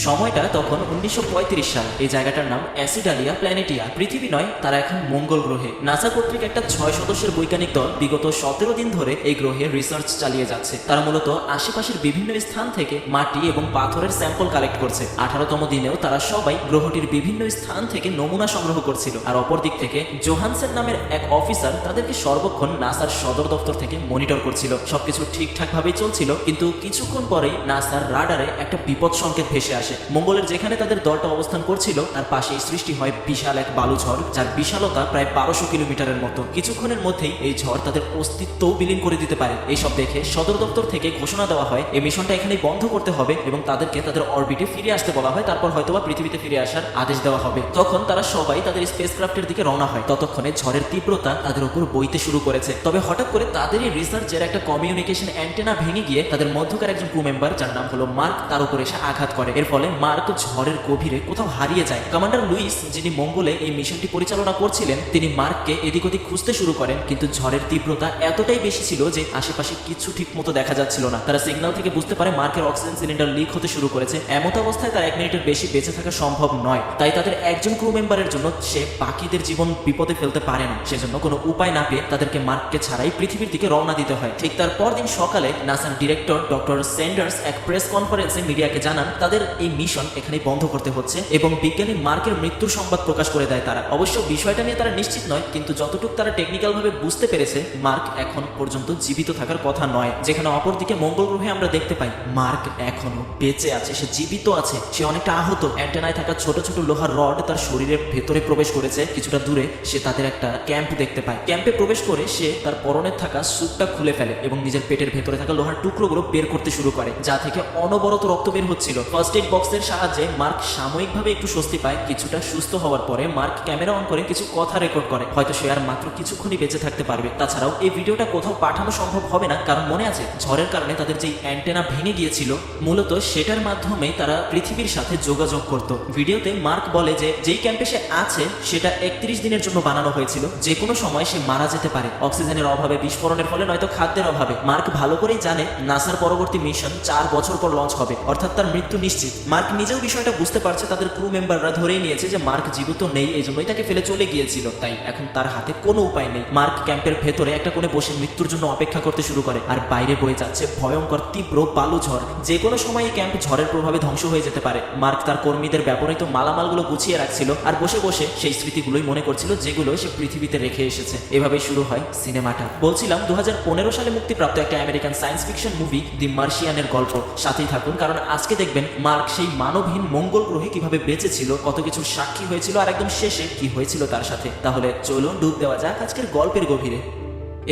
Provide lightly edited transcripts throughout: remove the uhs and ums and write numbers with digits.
সময়টা তখন 1935 সাল। এই জায়গাটার নাম অ্যাসিডালিয়া প্ল্যানেটিয়া। পৃথিবী নয়, তারা এখন মঙ্গল গ্রহে। নাসা কর্তৃক একটা 6 সদস্যের বৈজ্ঞানিক দল বিগত 17 দিন ধরে এই গ্রহে রিসার্চ চালিয়ে যাচ্ছে। তারা মূলত আশেপাশের বিভিন্ন স্থান থেকে মাটি এবং পাথরের স্যাম্পল কালেক্ট করছে। 18তম দিনেও তারা সবাই গ্রহটির বিভিন্ন স্থান থেকে নমুনা সংগ্রহ করছিল। আর অপর দিক থেকে জোহানসেন নামের এক অফিসার তাদেরকে সর্বক্ষণ নাসার সদর দপ্তর থেকে মনিটর করছিল। সবকিছু ঠিকঠাক ভাবেই চলছিল, কিন্তু কিছুক্ষণ পরেই নাসার রাডারে একটা বিপদ সংকেত ভেসে আসে। মঙ্গলের যেখানে তাদের দলটা অবস্থান করছিল তার পাশেই সৃষ্টি হয় বিশাল এক বালুঝড়, যার বিশালতা প্রায় 1200 কিলোমিটারের মতো। কিছুক্ষণের মধ্যেই এই ঝড় তাদের অস্তিত্বও বিলীন করে দিতে পারে। এইসব দেখে সদর দপ্তর থেকে ঘোষণা দেওয়া হয় এই মিশনটা এখানেই বন্ধ করতে হবে এবং তাদেরকে তাদের অরবিটে ফিরে আসতে বলা হয়। তারপর হয়তোবা পৃথিবীতে ফিরে আসার আদেশ দেওয়া হবে। তখন তারা সবাই তাদের স্পেসক্রাফটের দিকে রওনা হয়। ততক্ষণে ঝড়ের তীব্রতা তাদের উপর বইতে শুরু করেছে। তবে হঠাৎ করে তাদের এই রিসার্চের একটা কমিউনিকেশন অ্যান্টেনা ভেঙে গিয়ে তাদের মধ্যকার একজন ক্রু মেম্বার, যার নাম হলো মার্ক, তার উপর এসে আঘাত করে। এর ফলে মার্ক ঝড়ের গভীরে কোথাও হারিয়ে যায়। কমান্ডার লুইস, যিনি মঙ্গলে এই মিশনটি পরিচালনা করছিলেন, তিনি মার্ককে এদিক ওদিক খুঁজতে শুরু করেন, কিন্তু ঝড়ের তীব্রতা এতটাই বেশি ছিল যে আশেপাশে কিছু ঠিক মতো দেখা যাচ্ছিল না। তারা সিগন্যাল থেকে বুঝতে পারে মার্কের অক্সিজেন সিলিন্ডার লিক হতে শুরু করেছে। এমত অবস্থায় তার 1 মিনিটের বেশি বেঁচে থাকা সম্ভব নয়। তাই তাদের একজন ক্রু মেম্বারের জন্য সে বাকিদের জীবন বিপদে ফেলতে পারে না। সেজন্য কোনো উপায় না পেয়ে তাদেরকে মার্ককে ছাড়াই পৃথিবীর দিকে রওনা দিতে হয়। ঠিক তার পরদিন সকালে নাসার ডিরেক্টর ডক্টর স্যান্ডার্স এক প্রেস কনফারেন্সে মিডিয়াকে জানান তাদের এই মিশন এখানে বন্ধ করতে হচ্ছে এবং বিজ্ঞানী মার্কের মৃত্যুর সংবাদ প্রকাশ করে দেয় তারা। অবশ্য বিষয়টা নিয়ে তারা নিশ্চিত নয়, কিন্তু যতটুকু তারা টেকনিক্যাল ভাবে বুঝতে পেরেছে মার্ক এখন পর্যন্ত জীবিত থাকার কথা নয়। যেখানে অপরদিকে মঙ্গল গ্রহে আমরা দেখতে পাই মার্ক এখনো বেঁচে আছে, সে জীবিত আছে, সে অনেকটা আহত। অ্যান্টেনায় থাকা ছোট ছোট লোহার রড তার শরীরের ভেতরে প্রবেশ করেছে। কিছুটা দূরে সে তাদের একটা ক্যাম্প দেখতে পায়। ক্যাম্পে প্রবেশ করে সে তার পরনের থাকা স্যুটটা খুলে ফেলে এবং নিজের পেটের ভেতরে থাকা লোহার টুকরোগুলো বের করতে শুরু করে, যা থেকে অনবরত রক্ত বের হচ্ছিল। ফার্স্ট এড বক্সের সাহায্যে মার্ক সাময়িকভাবে একটু স্বস্তি পায়। কিছুটা সুস্থ হওয়ার পরে মার্ক ক্যামেরা অন করে কিছু কথা রেকর্ড করে। হয়তো সে আর মাত্র কিছুক্ষণই বেঁচে থাকতে পারবে। তাছাড়াও এই ভিডিওটা কোথাও পাঠানো সম্ভব হবে না, কারণ মনে আছে ঝড়ের কারণে তাদের যে অ্যান্টেনা ভেঙে গিয়েছিল, মূলত সেটার মাধ্যমেই তারা পৃথিবীর সাথে যোগাযোগ করত। ভিডিওতে মার্ক বলে যে যেই ক্যাম্পে সে আছে সেটা 31 দিনের জন্য বানানো হয়েছিল, যে কোনো সময় সে মারা যেতে পারে, অক্সিজেনের অভাবে, বিস্ফোরণের ফলে, নয়তো খাদ্যের অভাবে। মার্ক ভালো করেই জানে নাসার পরবর্তী মিশন 4 বছর পর লঞ্চ হবে, অর্থাৎ তার মৃত্যু নিশ্চিত। মার্ক নিজেও বিষয়টা বুঝতে পারছে। তাদের ক্রু মেম্বাররা ধরেই নিয়েছে যে মার্ক জীবিত নেই, এই জন্যই তাকে ফেলে চলে গিয়েছিল। তাই এখন তার হাতে কোনো উপায় নেই। মার্ক ক্যাম্পের ভেতরে একটা কোণে বসে মৃত্যুর জন্য অপেক্ষা করতে শুরু করে। আর বাইরে বয়ে যাচ্ছে ভয়ঙ্কর তীব্র বালু ঝড়। যে কোনো সময় এই ক্যাম্প ঝড়ের প্রভাবে ধ্বংস হয়ে যেতে পারে। মার্ক তার কর্মীদের ব্যবহৃত মালামালগুলো গুছিয়ে রাখছিল আর বসে বসে সেই স্মৃতিগুলোই মনে করছিল যেগুলো সে পৃথিবীতে রেখে এসেছে। এভাবেই শুরু হয় সিনেমাটা। বলছিলাম 2015 সালে মুক্তিপ্রাপ্ত একটা আমেরিকান সায়েন্স ফিকশন মুভি দি মার্শিয়ানের গল্প। সাথেই থাকুন, কারণ আজকে দেখবেন মার্ক সেই মানবহীন মঙ্গল গ্রহে কিভাবে বেঁচে ছিল, কত কিছুর সাক্ষী হয়েছিল, আর একদম শেষে কি হয়েছিল তার সাথে। তাহলে চলুন ডুব দেওয়া যাক আজকের গল্পের গভীরে।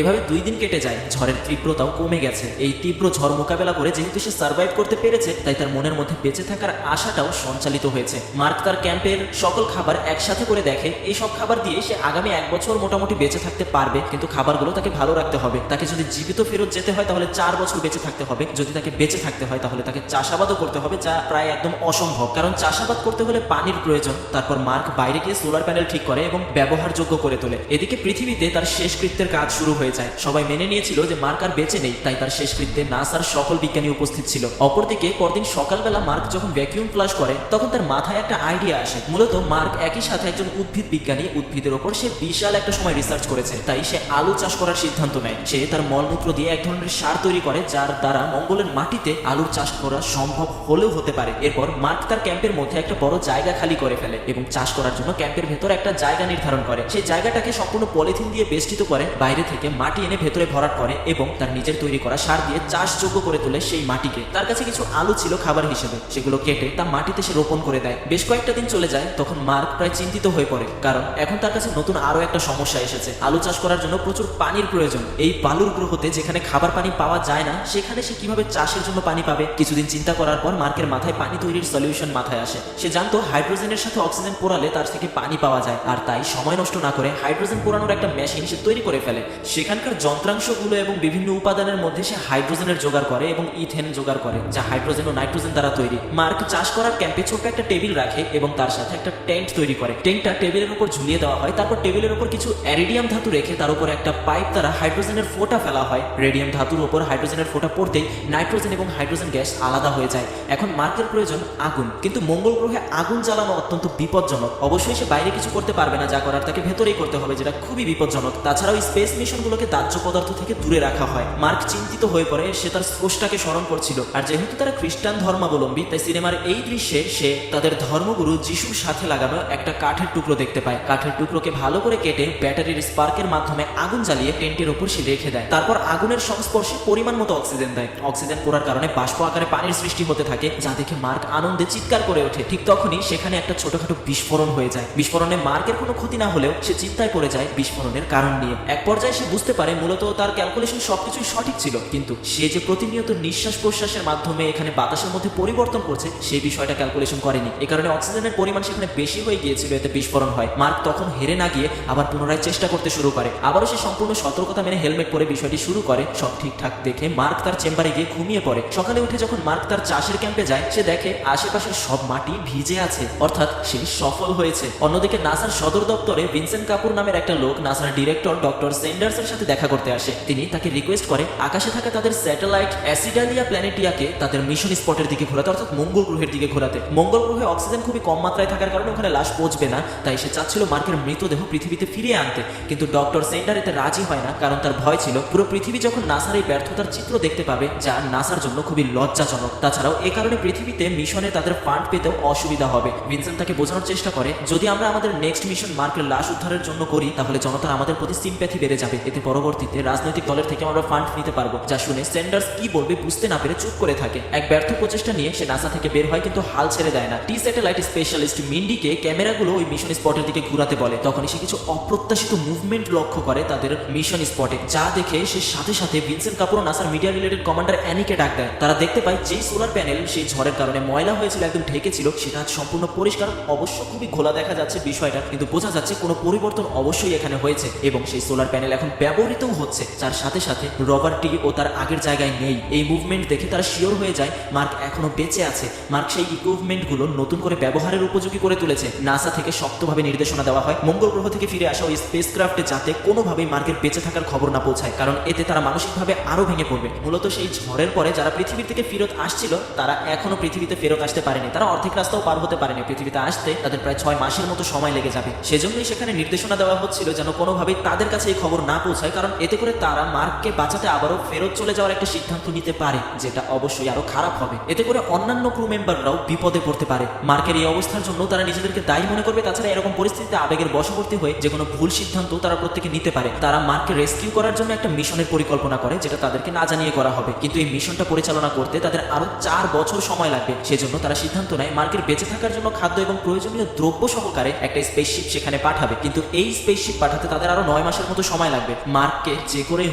এভাবে 2 দিন কেটে যায়। ঝড়ের তীব্রতাও কমে গেছে। এই তীব্র ঝড় মোকাবেলা করে যেহেতু সে সার্ভাইভ করতে পেরেছে, তাই তার মনের মধ্যে বেঁচে থাকার আশাটাও সঞ্চালিত হয়েছে। মার্ক তার ক্যাম্পের সকল খাবার একসাথে করে দেখে। এই সব খাবার দিয়ে সে আগামী 1 বছর মোটামুটি বেঁচে থাকতে পারবে, কিন্তু খাবারগুলো তাকে ভালো রাখতে হবে। তাকে যদি জীবিত ফেরত যেতে হয় তাহলে 4 বছর বেঁচে থাকতে হবে। যদি তাকে বেঁচে থাকতে হয় তাহলে তাকে চাষাবাদও করতে হবে, যা প্রায় একদম অসম্ভব, কারণ চাষাবাদ করতে হলে পানির প্রয়োজন। তারপর মার্ক বাইরে গিয়ে সোলার প্যানেল ঠিক করে এবং ব্যবহারযোগ্য করে তোলে। এদিকে পৃথিবীতে তার শেষকৃত্যের কাজ শুরু হয়ে যায়। সবাই মেনে নিয়েছিল যে মার্ক আর বেঁচে নেই, তাই তার শেষকৃত্যে নাসার সকল বিজ্ঞানী উপস্থিত ছিল। অপরদিকে পরদিন সকালবেলা মার্ক যখন ভ্যাকুয়াম ফ্লাশ করে তখন তার মাথায় একটা আইডিয়া আসে। মূলত মার্ক একই সাথে একজন উদ্ভিদ বিজ্ঞানী, উদ্ভিদের ওপর সে বিশাল একটা সময় রিসার্চ করেছে, তাই সে আলু চাষ করার সিদ্ধান্ত নেয়। সে তার মলমূত্র দিয়ে এক ধরনের সার তৈরি করে, যার দ্বারা মঙ্গলের মাটিতে আলুর চাষ করা সম্ভব হলেও হতে পারে। এরপর মার্ক তার ক্যাম্পের মধ্যে একটা বড় জায়গা খালি করে ফেলে এবং চাষ করার জন্য ক্যাম্পের ভেতর একটা জায়গা নির্ধারণ করে। সেই জায়গাটাকে সম্পূর্ণ পলিথিন দিয়ে বেষ্টিত করে, বাইরে থেকে মাটি এনে ভেতরে ভরাট করে এবং তার নিজের তৈরি করা সার দিয়ে চাষযোগ্য করে তোলে সেই মাটিকে। তার কাছে কিছু আলু ছিল খাবার হিসেবে, সেগুলো কেটে তা মাটিতে সে রোপণ করে দেয়। বেশ কয়েকটা দিন চলে যায়। তখন মার্ক প্রায় চিন্তিত হয়ে পড়ে, কারণ এখন তার কাছে নতুন আরো একটা সমস্যা এসেছে। আলু চাষ করার জন্য প্রচুর পানির প্রয়োজন। এই বালুর গ্রহতে যেখানে খাবার পানি পাওয়া যায় না, সেখানে সে কিভাবে চাষের জন্য পানি পাবে? কিছুদিন চিন্তা করার পর মার্কের মাথায় পানি তৈরির সলিউশন মাথায় আসে। সে জানতো হাইড্রোজেনের সাথে অক্সিজেন পোড়ালে তার থেকে পানি পাওয়া যায়, আর তাই সময় নষ্ট না করে হাইড্রোজেন পোড়ানোর একটা মেশিন সে তৈরি করে ফেলে। সে সেখানকার যন্ত্রাংশগুলো এবং বিভিন্ন উপাদানের মধ্যে সে হাইড্রোজেনের জোগাড় করে এবং ইথেন জোগাড় করে, যা হাইড্রোজেন ও নাইট্রোজেন দ্বারা তৈরি। মার্ক চাষ করার ক্যাম্পে ছোট্ট একটা টেবিল রাখে এবং তার সাথে একটা টেন্ট তৈরি করে। টেন্টটা টেবিলের উপর ঝুলিয়ে দেওয়া হয়, তারপর টেবিলের উপর কিছু অ্যারিডিয়াম ধাতু রেখে তার উপর একটা পাইপ দ্বারা হাইড্রোজেনের ফোঁটা ফেলা হয়। রেডিয়াম ধাতুর উপর হাইড্রোজেনের ফোঁটা পড়তেই নাইট্রোজেন এবং হাইড্রোজেন গ্যাস আলাদা হয়ে যায়। এখন মার্কের প্রয়োজন আগুন, কিন্তু মঙ্গল গ্রহে আগুন জ্বালানো অত্যন্ত বিপজ্জনক। অবশ্যই সে বাইরে কিছু করতে পারবে না, যা করার তাকে ভেতরেই করতে হবে, যেটা খুবই বিপজ্জনক। তাছাড়াও স্পেস মিশনগুলোকে দাহ্য পদার্থ থেকে দূরে রাখা হয়। মার্ক চিন্তিত হয়ে পড়ে, সে তার স্রষ্টাকে স্মরণ করছিল। আর যেহেতু তারা খ্রিস্টান ধর্মাবলম্বী, তাই সিনেমার এই দৃশ্যে সে তাদের ধর্মগুরু যিশুর সাথে লাগানো একটা কাঠের টুকরো দেখতে পায়। কাঠের টুকরোকে ভালো করে কেটে ব্যাটারির স্পার্কের মাধ্যমে আগুন জ্বালিয়ে টেন্টের উপর সে রেখে দেয়। তারপর আগুনের সংস্পর্শে পরিমাণ মতো অক্সিজেন দেয়। অক্সিজেন পড়ার কারণে বাষ্প আকারে পানির সৃষ্টি হতে থাকে, যা দেখে মার্ক আনন্দে চিৎকার করে ওঠে। ঠিক তখনই সেখানে একটা ছোটখাটো বিস্ফোরণ হয়ে যায়। বিস্ফোরণে মার্কের কোনো ক্ষতি না হলেও সে চিন্তায় পড়ে যায় বিস্ফোরণের কারণ নিয়ে। এক পর্যায়ে সে বুঝতে পারে মূলত তার ক্যালকুলেশন সবকিছুই সঠিক ছিল, কিন্তু সে যে প্রতিনিয়ত নিঃশ্বাস প্রশ্বাসের মাধ্যমে এখানে বাতাসের মধ্যে পরিবর্তন করছে সেই বিষয়টা ক্যালকুলেশন করেনি। এই কারণে অক্সিজেনের পরিমাণ সেখানে বেশি হয়ে গিয়েছিল, এতে বিস্ফোরণ হয়। মার্ক তখন হেরে না গিয়ে আবার পুনরায় চেষ্টা করতে শুরু করে। আবারও সে সম্পূর্ণ সতর্কতা মেনে হেলমেট পরে বিষয়টি শুরু করে। সব ঠিকঠাক দেখে মার্ক তার চেম্বারে গিয়ে ঘুমিয়ে পড়ে। সকালে উঠে যখন মার্ক তার চাষের ক্যাম্পে যায়, সে দেখে আশেপাশের সব মাটি ভিজে আছে, অর্থাৎ সে সফল হয়েছে। অন্যদিকে নাসার সদর দপ্তরে ভিনসেন্ট কাপুর নামের একটা লোক নাসার ডিরেক্টর ডক্টর সেন্ডার্সের সাথে দেখা করতে আসে। তিনি তাকে রিকোয়েস্ট করে আকাশে থাকা তাদের স্যাটেলাইট অ্যাসিডালিয়া প্ল্যানেটিয়াকে তাদের মিশন স্পটের দিকে ঘোরাতে, অর্থাৎ মঙ্গল গ্রহের দিকে ঘোরাতে। মঙ্গল গ্রহে অক্সিজেন খুবই কম মাত্রায় থাকার কারণে ওখানে লাশ পৌঁছবে না, তাই সে চাচ্ছিল মার্কের মৃতদেহ পৃথিবীতে ফিরিয়ে আনতে। কিন্তু ডক্টর সেন্ডার এতে রাজি হয় না, কারণ তার ভয় ছিল পুরো পৃথিবী যখন নাসার এই ব্যর্থতার চিত্র দেখতে পাবে, যা নাসার জন্য খুবই লজ্জাজনক। তাছাড়াও এ কারণে পৃথিবীতে মিশনে তাদের ফান্ড পেতেও অসুবিধা হবে। ভিনসেন্ট তাকে বোঝানোর চেষ্টা করে যদি আমরা আমাদের নেক্সট মিশন মার্কের লাশ উদ্ধারের জন্য করি, তাহলে জনতার আমাদের প্রতি সিম্প্যাথি বেড়ে যাবে। এতে পরবর্তীতে রাজনৈতিক দলের থেকে আমরা ফান্ড নিতে পারবো। যা শুনে সেন্ডার্স কি বলবে বুঝতে না পেরে চুপ করে থাকে। এক ব্যর্থ প্রচেষ্টা নিয়ে সে নাসা থেকে বের হয়, কিন্তু হাল ছেড়ে দেয় না। টি স্যাটেলাইট স্পেশালিস্ট মিন্ডিকে ক্যামেরাগুলো ওই মিশন স্পটের দিকে ঘুরাতে বলে। তখনই সে কিছু অপ্রত্যাশিত মুভমেন্ট লক্ষ্য করে তাদের মিশন স্পটে, যা দেখে সে সাথে সাথে ভিনসেন্ট কাপুর নাসার মিডিয়া রিলেটেড কমান্ডার অ্যানিকে ডাক দেয়। তারা দেখতে পায় যে সোলার প্যানেল সেই ঝড়ের কারণে ময়লা হয়েছিল, একদম ঢেকেছিল, সেটা আজ সম্পূর্ণ পরিষ্কার। অবশ্য খুবই ঘোলা দেখা যাচ্ছে বিষয়টা, কিন্তু বোঝা যাচ্ছে কোনো পরিবর্তন অবশ্যই এখানে হয়েছে এবং সেই সোলার প্যানেল এখন ব্যবহৃতও হচ্ছে, যার সাথে সাথে রবার্টটি ও তার আগের জায়গায় নেই। এই মুভমেন্ট দেখে তারা শিওর হয়ে যায় মার্ক এখনো বেঁচে আছে। মার্ক সেই ইকুইপমেন্টগুলো নতুন করে ব্যবহারের উপযোগী করে তুলেছে। নাসা থেকে শক্তভাবে নির্দেশনা দেওয়া হয় মঙ্গল গ্রহ থেকে ফিরে আসা ওই স্পেসক্রাফটে যাতে কোনোভাবেই মার্কের বেঁচে থাকার খবর না পৌঁছায়, কারণ এতে তারা মানসিকভাবে আরো ভেঙে পড়বে। মূলত সেই ঝড়ের পরে যারা পৃথিবী থেকে ফেরত আসছিল, তারা এখনো পৃথিবীতে ফেরত আসতে পারেনি। তারা অর্ধেক রাস্তাও পার হতে পারেনি। পৃথিবীতে আসতে তাদের প্রায় 6 মাসের মতো সময় লেগে যাবে। সেজন্যই সেখানে নির্দেশনা দেওয়া হচ্ছিল যেন কোনোভাবেই তাদের কাছে এই খবর না পৌঁছায়, কারণ এতে করে তারা মার্ককে বাঁচাতে আবারও ফেরত চলে যাওয়ার একটা সিদ্ধান্ত নিতে পারে, যেটা অবশ্যই আরো খারাপ হবে। এতে করে অন্যান্য ক্রু মেম্বাররাও বিপদে পড়তে পারে। মার্কের এই অবস্থার জন্য তারা নিজেদেরকে দায়ী মনে করবে। তাছাড়া এরকম পরিস্থিতিতে আবেগের বশবর্তী হয়ে যে কোনো ভুল সিদ্ধান্ত তারা প্রত্যেকে নিতে পারে। তারা মার্ককে রেস্কিউ করার জন্য একটা মিশনের পরিকল্পনা করে, যেটা তাদেরকে না জানিয়ে করা হবে। কিন্তু এই মিশনটা পরিচালনা করতে তাদের আরো 4 বছর সময় লাগবে। সেজন্য তারা সিদ্ধান্ত নেয় মার্কের বেঁচে থাকার জন্য খাদ্য এবং প্রয়োজনীয় দ্রব্য সহকারে একটা স্পেসশিপ সেখানে পাঠাবে। কিন্তু এই স্পেসশিপ পাঠাতে তাদের আরো 9 মাসের মতো সময় লাগবে। মার্ককে যে করেই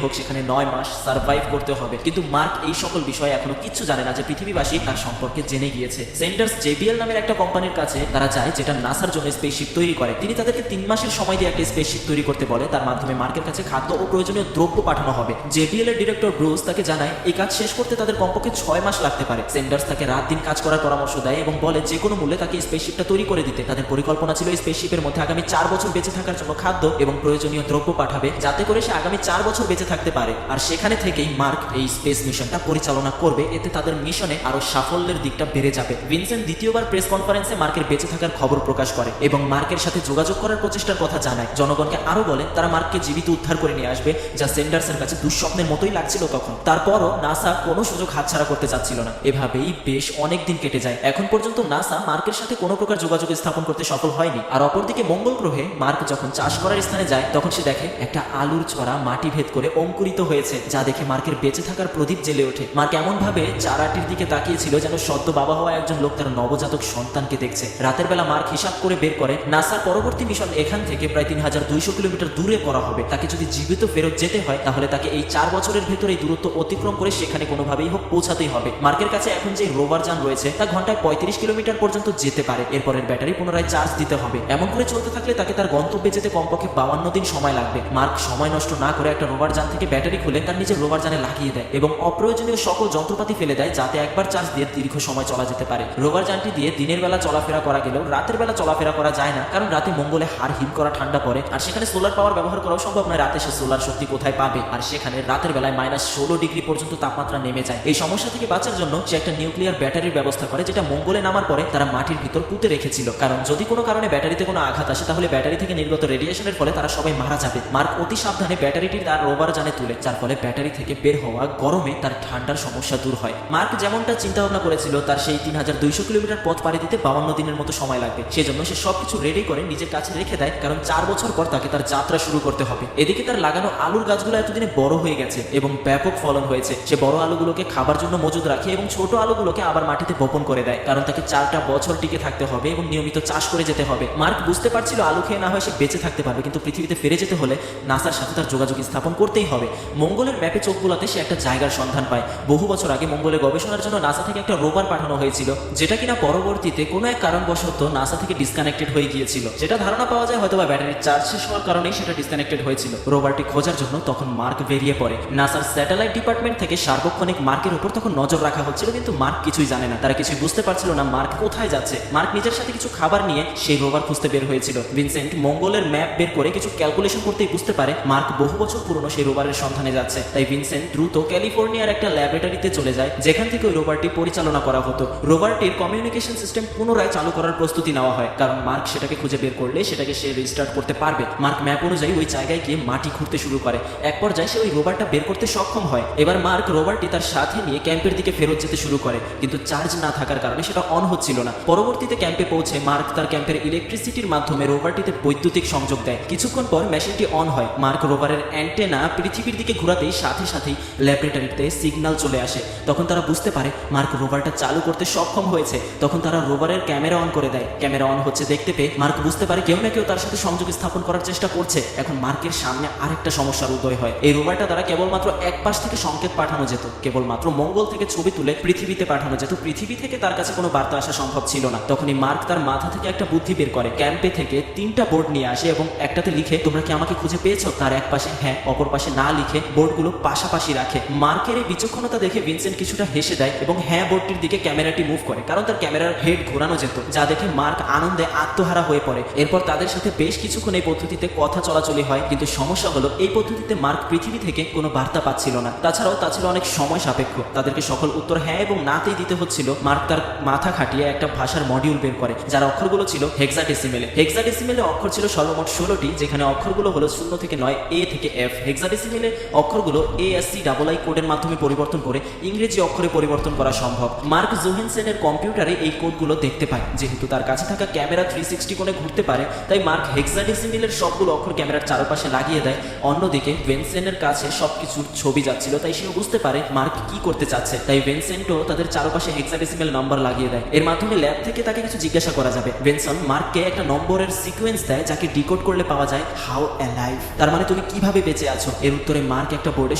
হোক সেখানে 9 মাস সার্ভাইভ করতে হবে। কিন্তু মার্ক এই সকল বিষয়ে এখনো কিচ্ছু জানে না যে পৃথিবীবাসী তার সম্পর্কে জেনে গিয়েছে। সেন্ডার্স জেবিএল নামের একটা কোম্পানির কাছে তারা যায়, যেটা নাসার জন্য স্পেসশিপ তৈরি করে। তিনি তাদেরকে 3 মাসের সময় দিয়ে একটা স্পেসশিপ তৈরি করতে বলে। তার মাধ্যমে মার্কের কাছে খাদ্য ও প্রয়োজনীয় দ্রব্য পাঠানো হবে। জেবিএল এর ডিরেক্টর ব্রুস তাকে জানায় এই কাজ শেষ করতে তাদের কমপক্ষে 6 মাস লাগতে পারে। সেন্ডার্স তাকে রাত দিন কাজ করার পরামর্শ দেয় এবং বলে যে কোনো মূল্যে তাকে স্পেসশিপটা তৈরি করে দিতে। তাদের পরিকল্পনা ছিল স্পেসশিপের মধ্যে আগামী 4 বছর বেঁচে থাকার জন্য খাদ্য এবং প্রয়োজনীয় দ্রব্য পাঠাবে, যাতে করে সে আগামী 4 বছর বেঁচে থাকতে পারে। আর সেখানে থেকেই মার্ক এই স্পেস মিশনটা পরিচালনা করবে। এতে তাদের মিশনে আরো সাফল্যের দিকটা বেড়ে যাবে। ভিনসেন্ট দ্বিতীয়বার প্রেস কনফারেন্সে মার্কের বেঁচে থাকার খবর প্রকাশ করে এবং মার্কের সাথে যোগাযোগ করার প্রচেষ্টার কথা জানায়। জনগণকে আরো বলে তারা মার্ককে জীবিত উদ্ধার করে নিয়ে আসবে, যা সেন্ডার্সের কাছে দুঃস্বপ্নের মতোই লাগছিল তখন। তারপরও নাসা কোনো সুযোগ হাতছাড়া করতে চাচ্ছিল না। এভাবেই বেশ অনেক দিন কেটে যায়। এখন পর্যন্ত নাসা মার্কের সাথে কোনো প্রকার যোগাযোগ স্থাপন করতে সফল হয়নি। আর অপরদিকে মঙ্গল গ্রহে মার্ক যখন চাষ করার স্থানে যায়, তখন সে দেখে একটা আলুর ছড়া মাটি ভেদ করে অঙ্কুরিত হয়েছে, যা দেখে মার্কের বেঁচে থাকার প্রদীপ জ্বেলে ওঠে। মার্ক এমন ভাবে চারাটির দিকে তাকিয়েছিল যেন সদ্য বাবা হওয়া একজন লোক তার নবজাতক সন্তানকে দেখছে। রাতের বেলা মার্ক হিসাব করে বের করে নাসার পরবর্তী মিশন এখান থেকে প্রায় 3200 কিলোমিটার দূরে করা হবে। তাকে যদি জীবিত ফেরত যেতে হয়, তাহলে তাকে এই 4 বছরের ভেতরে এই দূরত্ব অতিক্রম করে সেখানে কোনোভাবেই হোক পৌঁছাতেই হবে। মার্কের কাছে এখন যে রোভার যান রয়েছে তা ঘন্টায় 35 কিলোমিটার পর্যন্ত যেতে পারে। এরপরের ব্যাটারি পুনরায় চার্জ দিতে হবে। এমন করে চলতে থাকলে তাকে তার গন্তব্যে যেতে কমপক্ষে 52 দিন সময় লাগবে। মার্ক সময় নষ্ট না করে একটা রোভার যান থেকে ব্যাটারি খুলে তার নিজের রোভার যানে লাগিয়ে দেয় এবং অপ্রয়োজনীয় সকল যন্ত্রপাতি ফেলে দেয় যাতে একবার চার্জ দিয়ে দীর্ঘ সময় চলা যেতে পারে। রোভার যানটি দিয়ে দিনের বেলা চলাফেরা করা গেলেও রাতের বেলা চলাফেরা করা যায় না, কারণ রাতে মঙ্গলে হাড় হিম করা ঠান্ডা পড়ে আর সেখানে সোলার পাওয়ার ব্যবহার করাও সম্ভব নয়। রাতে সে সোলার শক্তি কোথায় পাবে, আর সেখানে রাতের বেলায় -16 ডিগ্রি পর্যন্ত তাপমাত্রা নেমে যায়। এই সমস্যা থেকে বাঁচার জন্য সে একটা নিউক্লিয়ার ব্যাটারির ব্যবস্থা করে, যেটা মঙ্গলে নামার পরে তারা মাটির ভিতর পুঁতে রেখেছিল, কারণ যদি কোনো কারণে ব্যাটারিতে কোনো আঘাত আসে তাহলে ব্যাটারি থেকে নির্গত রেডিয়েশনের ফলে তারা সবাই মারা যাবে। মার্ক অতি সাবধানে ব্যাটারিটি তার রোভার যানে তুলে, যার ফলে ব্যাটারি থেকে বের হওয়া গরমে তার ঠান্ডার সমস্যা দূর হয়। মার্ক যেমনটা চিন্তা ভাবনা করেছিল তার সেই 3200 কিলোমিটার পথ পাড়ি দিতে 52 দিনের মতো সময় লাগবে, সেজন্য সে সবকিছু রেডি করে নিজের কাছে রেখে দেয়, কারণ 4 বছর পর তাকে তার যাত্রা শুরু করতে হবে। এদিকে তার লাগানো আলুর গাছগুলো এতদিনে বড় হয়ে গেছে এবং ব্যাপক ফলন হয়েছে। সে বড় আলুগুলোকে খাবার জন্য মজুদ রাখে এবং ছোট আলুগুলোকে আবার মাটিতে বপন করে দেয়, কারণ তাকে 4টা বছর টিকে থাকতে হবে এবং নিয়মিত চাষ করে যেতে হবে। মার্ক বুঝতে পারছিল আলু খেয়ে না হয় সে বেঁচে থাকতে পারবে, কিন্তু পৃথিবীতে ফিরে যেতে হলে নাসার সাথে তার যোগাযোগ স্থাপন করতেই হবে। মঙ্গলের ম্যাপে চোখ বোলাতে সে একটা জায়গার সন্ধান পায়। বহু বছর আগে মঙ্গলে গবেষণার জন্য নাসা থেকে একটা রোভার পাঠানো হয়েছিল, যেটা কিনা পরবর্তীতে কোনো এক কারণবশত নাসা থেকে ডিসকানেক্টেড হয়ে গিয়েছিল। যেটা ধারণা পাওয়া যায় হয়তোবা ব্যাটারির চার্জ শেষ হওয়ার কারণেই সেটা ডিসকানেক্টেড হয়েছিল। রোভারটি খোঁজার জন্য তখন মার্ক বেরিয়ে পড়ে। নাসার স্যাটেলাইট ডিপার্টমেন্ট থেকে সার্বক্ষণিক মার্কের উপর তখন নজর রাখা হচ্ছিল, কিন্তু মার্ক কিছুই জানে না। তারা কিছুই বুঝতে পারছিল না মার্ক কোথায় যাচ্ছে। মার্ক নিজের সাথে কিছু খাবার নিয়ে সেই রোভার খুঁজতে বের হয়েছিল। ভিনসেন্ট মঙ্গলের ম্যাপ বের করে কিছু ক্যালকুলেশন করতেই বুঝতে পারে মার্ক বহু বছর পুরনো সেই রোভারের সন্ধানে যাচ্ছে। তাই ভিনসেন্ট দ্রুত ক্যালিফোর্নিয়ার একটা ল্যাবরেটরিতে চলে যায়, যেখান থেকে ওই রোভারটি পরিচালনা করা হতো। রোভারটির কমিউনিকেশন সিস্টেম পুনরায় চালু করার প্রস্তুতি নেওয়া হয়, কারণ মার্ক সেটাকে খুঁজে বের করলে সেটাকে সে রিস্টার্ট করতে পারবে। মার্ক ম্যাপ অনুযায়ী ওই জায়গায় গিয়ে মাটি খুঁড়তে শুরু করে। এক পর্যায়ে সে ওই রোভারটা বের করতে সক্ষম হয়। এবার মার্ক রোভারটি তার সাথে নিয়ে ক্যাম্পের দিকে ফেরত যেতে শুরু করে, কিন্তু চার্জ না থাকার কারণে সেটা অন হচ্ছিল না। পরবর্তীতে ক্যাম্পে পৌঁছে মার্ক তার ক্যাম্পের ইলেকট্রিসিটির মাধ্যমে রোভারটিতে বৈদ্যুতিক সংযোগ দেয়। কিছুক্ষণ পর মেশিনটি অন হয়। মার্ক রোভারের অ্যান্টেনা পৃথিবীর দিকে ঘোরাতেই সাথে সাথেই ল্যাবরেটরিতে সিগন্যাল চলে আসে। তখন তারা বুঝতে পারে মার্ক রোভারটা চালু করতে সক্ষম হয়েছে। তখন তারা রোভারের ক্যামেরা অন করে দেয়। ক্যামেরা অন হচ্ছে দেখতে পেয়ে মার্ক বুঝতে পারে কেউ না কেউ তার সাথে সংযোগ স্থাপন করার চেষ্টা করছে। এখন মার্কের সামনে আরেকটা সমস্যার উদয় হয়। এই রোভারটা দ্বারা কেবলমাত্র এক পাশ থেকে সংকেত পাঠানো যেত, কেবলমাত্র মঙ্গল থেকে ছবি তুলে পৃথিবীতে পাঠানো যেত। পৃথিবী থেকে তার কাছে কোনো বার্তা আসা সম্ভব ছিল না। তখনই মার্ক তার মাথা থেকে একটা বুদ্ধি বের করে। ক্যাম্পে থেকে 3টা বোর্ড নিয়ে আসে এবং একটাতে লিখে তোমরা কি আমাকে খুঁজে পেয়েছো, তার এক পাশে হ্যাঁ, অপর পাশে না লিখে বোর্ডগুলো পাশাপাশি রাখে। মার্কের এই বিচক্ষণতা দেখে ভিনসেন্ট কিছুটা হেসে দেয় এবং হ্যাঁ বোর্ডটির দিকে ক্যামেরাটি মুভ করে, কারণ তার ক্যামেরার হেড ঘোরানো যেত, যা দেখে মার্ক আনন্দে আত্মহারা হয়ে পড়ে। এরপর তাদের সাথে বেশ কিছুক্ষণ এই পদ্ধতিতে কথা চলাচলি হয়, কিন্তু সমস্যা হলো এই পদ্ধতিতে মার্ক পৃথিবী থেকে কোনো বার্তা পাচ্ছিল না। তাছাড়াও তা ছিল অনেক সময় সাপেক্ষ। তাদেরকে সকল উত্তর হ্যাঁ এবং নাতেই দিতে হচ্ছিল। মার্ক তার মাথা খাটিয়ে একটা ভাষার মডিউল বের করে, যার অক্ষরগুলো ছিল হেক্সাডেসিমেলে। হেক্সাডেসিমেলে অক্ষর ছিল সর্বমোট 16টি, যেখানে অক্ষরগুলো হলো 0 থেকে 9, A থেকে F। হেক্সাডেসিমেলে অক্ষরগুলো ASCII কোডের মাধ্যমে পরিবর্তন করে ইংরেজি অক্ষরে পরিবর্তন করা সম্ভব। মার্ক জোহেনসেনের কম্পিউটারে এই কোডগুলো দেখতে পায়। যেহেতু তার কাছে থাকা ক্যামেরা 360 কোণে ঘুরতে পারে, তাই মার্ক হেক্সাডেসিমেলের সবগুলো অক্ষর ক্যামেরার চারপাশে লাগিয়ে দেয়। অন্যদিকে ভিনসেন্টের কাছে সবকিছুর ছবি যাচ্ছিল, তাই সেও বুঝতে পারে মার্ক কি করতে চাচ্ছে। তাই ভিনসেন্টও তাদের চারপাশে হেক্সাডেসিমেল নাম্বার লাগিয়ে দেয়। এর মাধ্যমে ল্যাব থেকে তাকে কিছু জিজ্ঞাসা করা যাবে। ভিনসেন্ট মার্ককে একটা নম্বরের সিকোয়েন্স দেয়, যাকে ডিকোড করলে পাওয়া যায় হাউ অ্যালাইভ, তার মানে তুমি কিভাবে বেঁচে আছো। এর উত্তরে মার্ক একটা বোর্ডে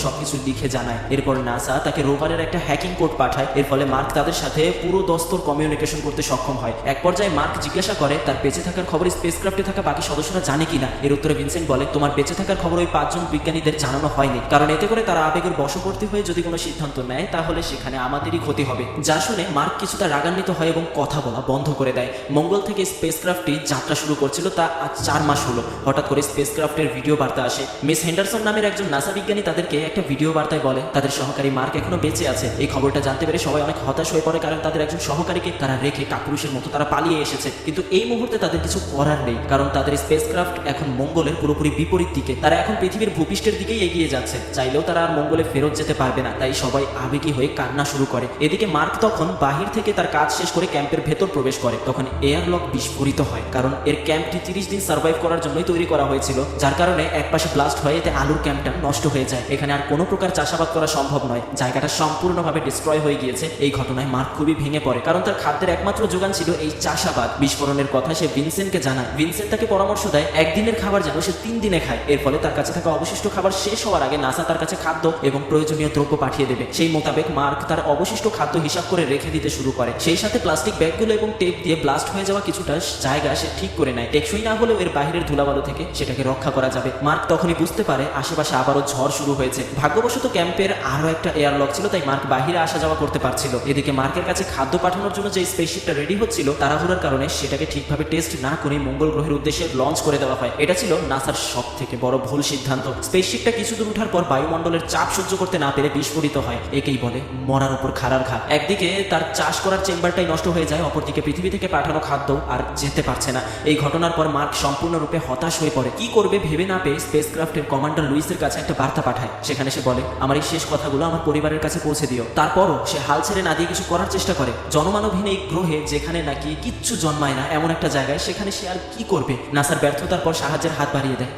সবকিছু লিখে জানায়। এরপর নাসা তাকে রোভারের একটা হ্যাকিং কোড পাঠায়। এর ফলে মার্ক তাদের সাথে পুরো দস্তর কমিউনিকেশন করতে সক্ষম হয়। এক পর্যায়ে মার্ক জিজ্ঞাসা করে তার বেঁচে থাকার খবর স্পেসক্রাফটে থাকা বাকি সদস্যরা জানে কিনা। এর উত্তরে ভিনসেন্ট বলে তোমার বেঁচে থাকার খবর ওই 5 জন বিজ্ঞানীদের জানানো হয়নি, কারণ এতে করে তারা আবেগের বশবর্তী হয়ে যদি কোনো সিদ্ধান্ত নেয় তাহলে সেখানে আমাদেরই ক্ষতি হবে। যা শুনে মার্ক কিছুটা রাগান্বিত হয় এবং কথা বলা বন্ধ করে দেয়। মঙ্গল থেকে স্পেসক্রাফটটি যাত্রা শুরু করছিল, তা আজ 4 মাস হলো। হঠাৎ করে স্পেসক্রাফটের ভিডিও বার্তা আসে। মিস হেন্ডারসন নামের একজন নাসা বিজ্ঞানী তাদেরকে একটা ভিডিও বার্তায় বলে তাদের সহকারী মার্ক এখনো বেঁচে আছে। এই খবরটা জানতে পেরে সবাই অনেক হতাশ হয়ে পড়ে, কারণ তাদের একজন সহকারীকে তারা রেখে কাপুরুষের মতো তারা পালিয়ে এসেছে। কিন্তু এই মুহূর্তে তাদের কিছু করার নেই, কারণ তাদের স্পেসক্রাফট এখন মঙ্গলের পুরোপুরি বিপরীত দিকে। তারা এখন পৃথিবীর ভূপৃষ্ঠের দিকেই এগিয়ে যাচ্ছে। চাইলেও তারা আর মঙ্গলে ফেরত যেতে পারবে না। তাই সবাই আবেগী হয়ে কান্না শুরু করে। এদিকে মার্ক তখন বাহির থেকে তার কাজ শেষ করে ক্যাম্পের ভেতর প্রবেশ করে। তখন এয়ারলক বিস্ফোরিত হয়, কারণ এর ক্যাম্পটি 30 দিন সার্ভাইভ করার জন্যই তৈরি করা হয়েছিল, যার কারণে এক পাশে ব্লাস্ট হয়ে এতে আলুর ক্যাম্পটা নষ্ট হয়ে যায়। এখানে আর কোনো প্রকার চাষাবাদ করা সম্ভব নয়। জায়গাটা সম্পূর্ণভাবে ডিস্ট্রয় হয়ে গিয়েছে। এই ঘটনায় মার্ক খুবই ভেঙে পড়ে, কারণ তার খাদ্যের একমাত্র যোগান ছিল এই চাষাবাদ। বিস্ফোরণের কথা সে ভিনসেন্টকে জানায়। ভিনসেন্ট তাকে পরামর্শ দেয় একদিনের খাবার যেন সে 3 দিনে খায়। এর ফলে তার কাছে থাকা অবশিষ্ট খাবার শেষ হওয়ার আগে নাসা তার কাছে খাদ্য এবং প্রয়োজনীয় দ্রব্য পাঠিয়ে দেবে। সেই মোতাবেক মার্ক তার অবশিষ্ট খাদ্য হিসাব করে রেখে দিতে শুরু করে। সেই সাথে প্লাস্টিক ব্যাগগুলো এবং টেপ দিয়ে ব্লাস্ট হয়ে যাওয়া কিছুটা জায়গা সে ঠিক করে নেয়। টেকসই না হলেও এর বাহিরের ধুলাবালু থেকে সেটাকে রক্ষা করা যাবে। মার্ক তখন তখনই বুঝতে পারে আশেপাশে আবারও ঝড় শুরু হয়েছে। ভাগ্যবশত ক্যাম্পের আরো একটা এয়ারলক ছিল, তাই মার্ক বাহিরে আসা যাওয়া করতে পারছিল। এদিকে মার্কের কাছে খাদ্য পাঠানোর জন্য যে স্পেসশিপটা রেডি হচ্ছিল, তাড়াহুড়ার কারণে সেটাকে ঠিকভাবে টেস্ট না করে মঙ্গল গ্রহের উদ্দেশ্যে লঞ্চ করে দেওয়া হয়। এটা ছিল নাসার সব থেকে বড় ভুল সিদ্ধান্ত। স্পেসশিপটা কিছু দূর ওঠার পর বায়ুমণ্ডলের চাপ সহ্য করতে না পেরে বিস্ফোরিত হয়। একেই বলে মরার উপর খাড়ার ঘা। একদিকে তার চাষ করার চেম্বারটাই নষ্ট হয়ে যায়, অপরদিকে পৃথিবী থেকে পাঠানো খাদ্য আর যেতে পারছে না। এই ঘটনার পর মার্ক সম্পূর্ণরূপে হতাশ হয়ে পড়ে। কি করবে ভেবে না পেয়ে স্পেসক্রাফটের কমান্ডার লুইসের কাছে একটা বার্তা পাঠায়। সেখানে সে বলে, আমার এই শেষ কথাগুলো আমার পরিবারের কাছে পৌঁছে দিও। তারপরও সে হাল ছেড়ে না দিয়ে কিছু করার চেষ্টা করে। জনমানবহীন এই গ্রহে, যেখানে নাকি কিচ্ছু জন্মায় না, এমন একটা জায়গায় সেখানে সে আর কি করবে। নাসার ব্যর্থতার পর সাহায্যের হাত বাড়িয়ে দেয়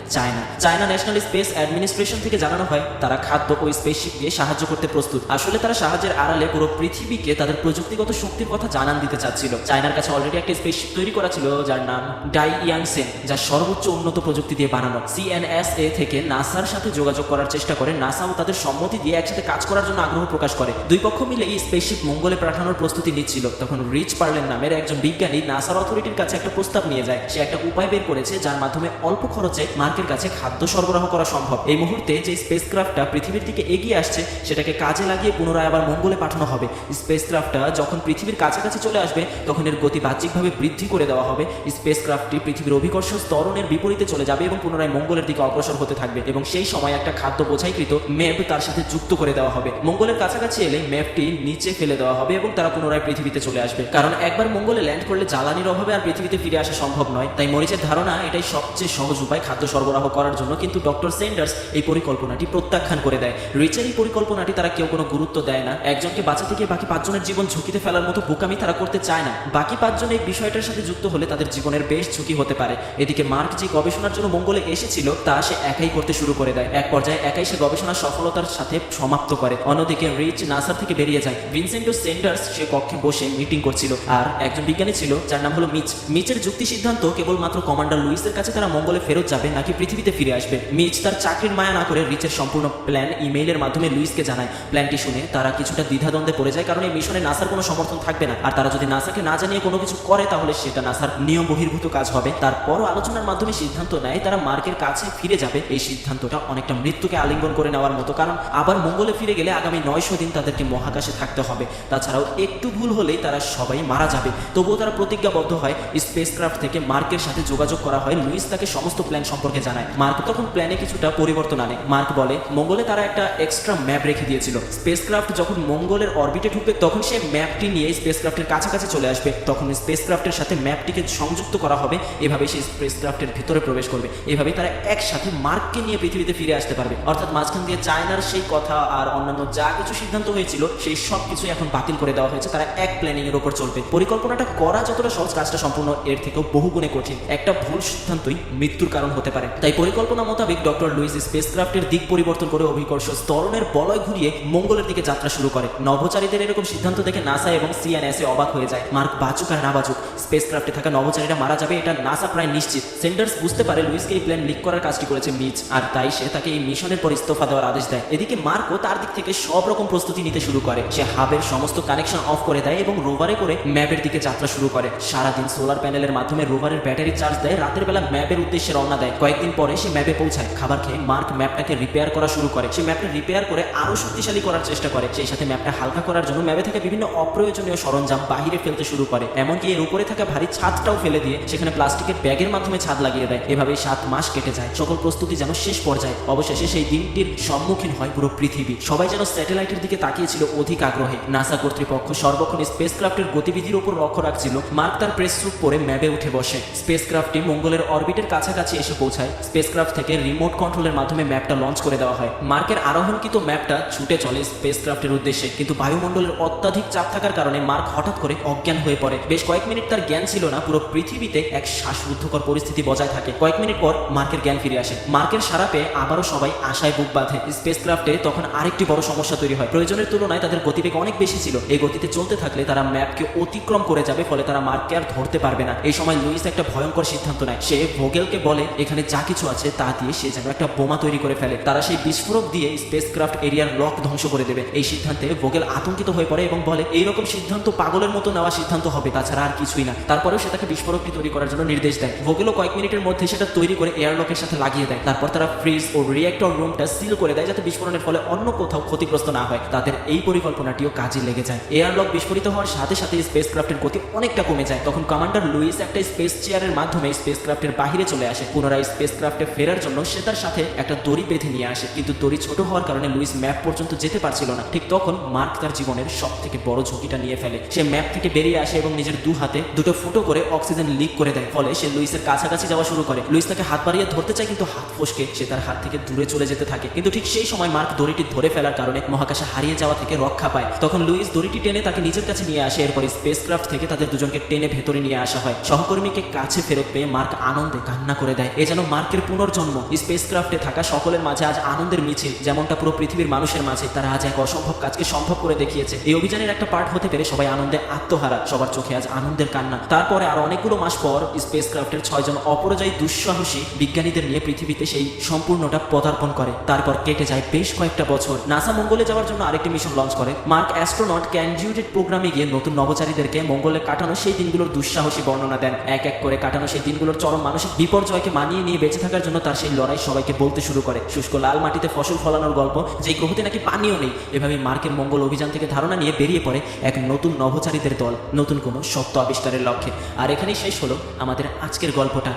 চায়না ন্যাশনাল স্পেস অ্যাডমিনিস্ট্রেশন থেকে জানানো হয় তারা খাদ্য ও স্পেসশিপ দিয়ে সাহায্য করতে প্রস্তুত। আসলে তারা সাহায্যের আড়ালে পুরো পৃথিবীকে তাদের প্রযুক্তিগত শক্তির কথা জানান দিতে চাচ্ছিল। চায়নার কাছে অলরেডি একটা স্পেসশিপ তৈরি করা ছিল, যার নাম ডাই ইয়াংসেন, যা সর্বোচ্চ উন্নত প্রযুক্তি দিয়ে বানানো। CNSA থেকে নাসার সাথে যোগাযোগ করার চেষ্টা করে। নাসাও তাদের সম্মতি দিয়ে একসাথে কাজ করার জন্য আগ্রহ প্রকাশ করে। দুই পক্ষ মিলে এই স্পেসশিপ মঙ্গলে পাঠানোর প্রস্তুতি নিচ্ছিল। তখন রিচ পার্লেন নামের একজন বিজ্ঞানী নাসার অথরিটির কাছে একটা প্রস্তাব নিয়ে যায়। সে একটা উপায় বের করেছে যার মাধ্যমে অল্প খরচে মার্কের কাছে খাদ্য সরবরাহ করা সম্ভব। এই মুহূর্তে যে স্পেসক্রাফটটা পৃথিবীর দিকে এগিয়ে আসছে, সেটাকে কাজে লাগিয়ে পুনরায় আবার মঙ্গলে পাঠানো হবে। স্পেসক্রাফটটা যখন পৃথিবীর কাছাকাছি চলে আসবে, তখন এর গতি বাহ্যিকভাবে বৃদ্ধি করে দেওয়া হবে। স্পেসক্রাফটটি পৃথিবীর অভিকর্ষ ত্বরণের বিপরীতে চলে যাবে এবং পুনরায় মঙ্গলের দিকে অগ্রসর হতে থাকবে। এবং সেই সময় একটা খাদ্য বোঝাইকৃত ম্যাপ তার সাথে যুক্ত করে দেওয়া হবে। মঙ্গলের কাছাকাছি এলে ম্যাপটি নিচে ফেলে দেওয়া হবে এবং তারা পুনরায় পৃথিবীতে চলে আসবে। কারণ একবার মঙ্গলে ল্যান্ড করলে জ্বালানির অভাবে আর পৃথিবীতে ফিরে আসা সম্ভব নয়। তাই মরিচের ধারণা এটাই সবচেয়ে সহজ উপায় খাদ্য সরবরাহ করার জন্য। কিন্তু ডক্টর সেন্ডার্স এই পরিকল্পনাটি প্রত্যাখ্যান করে দেয়। রিচের এই পরিকল্পনাটি তারা কেউ কোনো গুরুত্ব দেয় না। একজনকে বাঁচাতে গিয়ে বাকি 5 জনের জীবন ঝুঁকিতে ফেলার মতো বোকামি তারা করতে চায় না। বাকি 5 জন এই বিষয়টার সাথে যুক্ত হলে তাদের জীবনের বেশ ঝুঁকি হতে পারে। এদিকে মার্ক যে গবেষণার জন্য মঙ্গলে এসেছিল, তা সে একাই করতে শুরু করে দেয়। এক পর্যায়ে একাই সে গবেষণা সফলতার সাথে সমাপ্ত করে। অন্যদিকে রিচ নাসার থেকে বেরিয়ে যায়। ভিনসেন্টো সেন্ডার্স সে কক্ষে বসে মিটিং করছিল, আর একজন বিজ্ঞানী ছিল যার নাম হলো মিচের যুক্তি সিদ্ধান্ত কেবলমাত্র কমান্ডার লুইসের কাছে তারা মঙ্গলে ফেরত যাবে নাকি পৃথিবীতে ফিরে আসবে। মিচ তার চাকরির মায়া না করে রিচের সম্পূর্ণ প্ল্যান ইমেইলের মাধ্যমে লুইসকে জানায়। প্ল্যানটি শুনে তারা কিছুটা দ্বিধাদ্বন্দ্বে পড়ে যায়, কারণ এই মিশনে নাসার কোনো সমর্থন থাকবে না। আর তারা যদি নাসাকে না জানিয়ে কোনো কিছু করে, তাহলে সেটা নাসার নিয়ম বহির্ভূত কাজ হবে। তারপরও আলোচনার মাধ্যমে সিদ্ধান্ত নেয় তারা মার্কের কাছে ফিরে যাবে। এই সিদ্ধান্তটা অনেকটা মৃত্যুকে আলিঙ্গন করে নেওয়ার মতো, কারণ আবার মঙ্গলে ফিরে গেলে আগামী 900 দিন তাদেরকে মহাকাশে থাকতে হবে। তাছাড়াও একটু ভুল হলেই তারা সবাই মারা যাবে। তবুও তারা প্রতিজ্ঞাবদ্ধ হয়। স্পেসক্রাফট থেকে মার্কের সাথে যোগাযোগ করা হয়। লুইস তাকে সমস্ত প্ল্যান সম্পর্কে জানায়। মার্ক তখন প্ল্যানে কিছুটা পরিবর্তন আনে। মার্ক বলে, মঙ্গলে তারা একটা এক্সট্রা ম্যাপ রেখে দিয়েছিল। স্পেসক্রাফট যখন মঙ্গলের অরবিটে ঢুকবে, তখন সে ম্যাপটি নিয়ে স্পেসক্রাফটের কাছাকাছি চলে আসবে। তখন স্পেসক্রাফটের সাথে ম্যাপটিকে সংযুক্ত করা হবে। এভাবে সে স্পেসক্রাফটের ভিতরে প্রবেশ করবে। এভাবে তারা একসাথে মার্ককে নিয়ে পৃথিবীতে ফিরে আসতে পারবে। অর্থাৎ মাঝখান দিয়ে চায়নার সেই কথা আর অন্যান্য যা কিছু সিদ্ধান্ত হয়েছিল, সেই সব কিছু এখন বাতিল করে দেওয়া হয়েছে। তারা এক প্ল্যানিং এর উপর চলবে। পরিকল্পনাটা করা যতটা সহজ, কাজটা সম্পূর্ণ এর থেকেও বহুগুণে কঠিন। একটা ভুল সিদ্ধান্তই মৃত্যুর কারণ হতে পারে। তাই পরিকল্পনা মোতাবেক ডক্টর লুইস স্পেসক্রাফটের দিক পরিবর্তন করে অভিকর্ষ ত্বরণের বলয় ঘুরিয়ে মঙ্গলের দিকে যাত্রা শুরু করে। নভোচারীদের এরকম সিদ্ধান্ত দেখে নাসা এবং CNSA অবাক হয়ে যায়। মার্ক বাঁচুক আর না বাঁচুক, স্পেসক্রাফটে থাকা নভোচারীরা মারা যাবে, এটা নাসা প্রায় নিশ্চিত। সেন্ডার্স বুঝতে পারে লুইসকে এই প্ল্যান লিক করার কাজটি করেছে মিচ, আর তাই সে তাকে এই মিশনের পর ইস্তফা দেওয়ার আদেশ দেয়। এদিকে মার্কও তার দিক থেকে সব রকম প্রস্তুতি নিতে শুরু করে। সে হাবের সমস্ত কানেকশন অফ করে দেয় এবং রোভারে করে ম্যাপের দিকে যাত্রা শুরু করে। সারাদিন সোলার প্যানেলের মাধ্যমে রোভারের ব্যাটারি চার্জ দেয়। রাতের বেলা ম্যাপের উদ্দেশ্যে রওনা দেয়। কয়েকদিন পরে সে ম্যাপে পৌঁছায়। খাবার খেয়ে মার্ক ম্যাপটাকে রিপেয়ার করা শুরু করে। সে ম্যাপটা রিপেয়ার করে আরো শক্তিশালী করার চেষ্টা করে। সেই সাথে ম্যাপটা হালকা করার জন্য ম্যাপে থাকা বিভিন্ন অপ্রয়োজনীয় সরঞ্জাম বাহিরে ফেলতে শুরু করে। এমনকি এর উপরে থাকা ভারী ছাদটাও ফেলে দিয়ে সেখানে প্লাস্টিকের ব্যাগের মাধ্যমে ছাদ লাগিয়ে দেয়। এভাবেই 7 মাস কেটে যায়। সকল প্রস্তুতি যেন শেষ পর্যায়ে। অবশেষে সেই দিনটির সম্মুখীন হয় পুরো পৃথিবী। সবাই যেন স্যাটেলাইটের দিকে তাকিয়েছিল অধিক আগ্রহে। নাসা কর্তৃপক্ষ সর্বক্ষণ স্পেসক্রাফটের গতিবিধির উপর লক্ষ্য রাখছিল। মার্ক তার প্রেস স্যুট পরে ম্যাপে উঠে বসে। স্পেসক্রাফটটি মঙ্গলের অরবিটের কাছাকাছি এসে পৌঁছায়। স্পেসক্রাফট থেকে রিমোট কন্ট্রোলের মাধ্যমে ম্যাপটা লঞ্চ করে দেওয়া হয়। মার্কের আরোহণকৃত ম্যাপটা ছুটে চলে স্পেসক্রাফটের উদ্দেশ্যে, কিন্তু বায়ুমণ্ডলের অত্যাধিক চাপ থাকার কারণে মার্ক হঠাৎ করে অজ্ঞান হয়ে পড়ে। বেশ কয়েক মিনিট তার জ্ঞান ছিল না। পুরো পৃথিবীতে এক শ্বাসরুদ্ধকর পরিস্থিতি বজায় থাকে। কয়েক মিনিট পর মার্কের জ্ঞান ফিরে আসে। মার্কের সাড়া পেয়ে আবারও সবাই আশায় বুক বাঁধে। স্পেসক্রাফটে তখন আরেকটি বড় সমস্যা তৈরি হয়। প্রয়োজনের তুলনায় তাদের গতিবেগ অনেক বেশি ছিল। এই গতিতে চলতে থাকলে তারা ম্যাপকে অতিক্রম করে যাবে, ফলে তারা মার্ককে আর ধরতে পারবে না। এই সময় লুইস একটা ভয়ঙ্কর সিদ্ধান্ত নেয়। সে ভোগেলকে বলে এখানে যা কিছু আছে তা দিয়ে সে যেন একটা বোমা তৈরি করে ফেলে। তারা সেই বিস্ফোরক দিয়ে স্পেসক্রাফট এরিয়ার লক ধ্বংস করে দেবে। এই সিদ্ধান্তে ভোগেল আতঙ্কিত হয়ে পড়ে এবং বলে এইরকম সিদ্ধান্ত পাগলের মতো নেওয়া সিদ্ধান্ত হবে, তাছাড়া আর কিছুই না। না। তারপরেও সে তাকে বিস্ফোরকটি তৈরি করার জন্য নির্দেশ দেয়। ভোগেলও কয়েক মিনিটের মধ্যে সেটা তৈরি করে এয়ারলকের সাথে লাগিয়ে দেয়। তারপর তারা ফ্রিজ ও রিয়েক্টর রুমটা সিল করে দেয় যাতে বিস্ফোরণের ফলে অন্য কোথাও ক্ষতিগ্রস্ত না হয়। তাদের এই পরিকল্পনাটিও কাজে লেগে যায়। এয়ারলক বিস্ফোরিত হওয়ার সাথে সাথে স্পেস ক্রাফটের গতি অনেকটা কমে যায়। তখন কমান্ডার লুইস একটা স্পেস চেয়ারের মাধ্যমে স্পেস ক্রাফটের বাহিরে চলে আসে। পুনরায় স্পেস ক্রাফটে ফেরার জন্য সে তার সাথে একটা দড়ি বেঁধে নিয়ে আসে, কিন্তু দড়ি ছোট হওয়ার কারণে লুইস ম্যাপ পর্যন্ত যেতে পারছিল না। ঠিক তখন মার্ক তার জীবনের সব থেকে বড় ঝুঁকিটা নিয়ে ফেলে। সে ম্যাপ থেকে বেরিয়ে আসে এবং নিজের দু হাতে দুটো ফুটো করে অক্সিজেন লিক করে দেয়। ফলে সে লুইসের কাছাকাছি যাওয়া শুরু করে। লুইস তাকে হাত বাড়িয়ে ধরতে চায়, কিন্তু হাত ফসকে সে তার হাত থেকে দূরে চলে যেতে থাকে। কিন্তু ঠিক সেই সময় মার্ক দড়িটি ধরে ফেলার কারণে মহাকাশে হারিয়ে যাওয়া থেকে রক্ষা পায়। তখন লুইস দড়িটি টেনে তাকে নিজের কাছে নিয়ে আসে। এরপর স্পেস ক্রাফট থেকে তাদের দুজনকে টেনে ভেতরে নিয়ে আসা হয়। সহকর্মীকে কাছে ফেরত পেয়ে মার্ক আনন্দে কান্না করে দেয়। এ যেন মার্কের পুনর্জন্ম। স্পেস ক্রাফটে থাকা সকলের মাঝে আজ আনন্দের মিছিল, যেমনটা পুরো পৃথিবীর মানুষের মাঝে। তারা আজ এক অসম্ভব কাজকে সম্ভব করে দেখিয়েছে। এই অভিযানের একটা পার্ট হতে পেরে সবাই আনন্দে আত্মহারা। সবার চোখে আজ আনন্দের কান্না। তারপরে আর অনেকগুলো মাস পর স্পেস ক্রাফটের 6 জন অপরাজয়ী দুঃসাহসী বিজ্ঞানীদের নিয়ে পৃথিবীতে সেই সম্পূর্ণটা পদার্পণ করে। তারপর কেটে যায় বেশ কয়েকটা বছর। নাসা মঙ্গলে যাওয়ার জন্য আরেকটি মিশন লঞ্চ করে। মার্ক অ্যাস্ট্রোনট ক্যানজিউটেড প্রোগ্রামে গিয়ে নতুন নভোচারীদেরকে মঙ্গলে কাটানো সেই দিনগুলোর দুঃসাহসী বর্ণনা দেন। এক এক করে কাটানো সেই দিনগুলোর চরম মানসিক বিপর্যয়কে মানিয়ে নিয়ে বেঁচে থাকার জন্য তার সেই লড়াই সবাইকে বলতে শুরু করে। শুষ্ক লাল মাটিতে ফসল ফলানোর গল্প, যেই গ্রহতে নাকি পানিও নেই। এভাবে মার্কের মঙ্গল অভিযান থেকে ধারণা নিয়ে বেরিয়ে পড়ে এক নতুন নভোচারীদের দল, নতুন কোনো সত্য আবিষ্কারের লক্ষ্যে। আর এখানেই শেষ হলো আমাদের আজকের গল্পটা।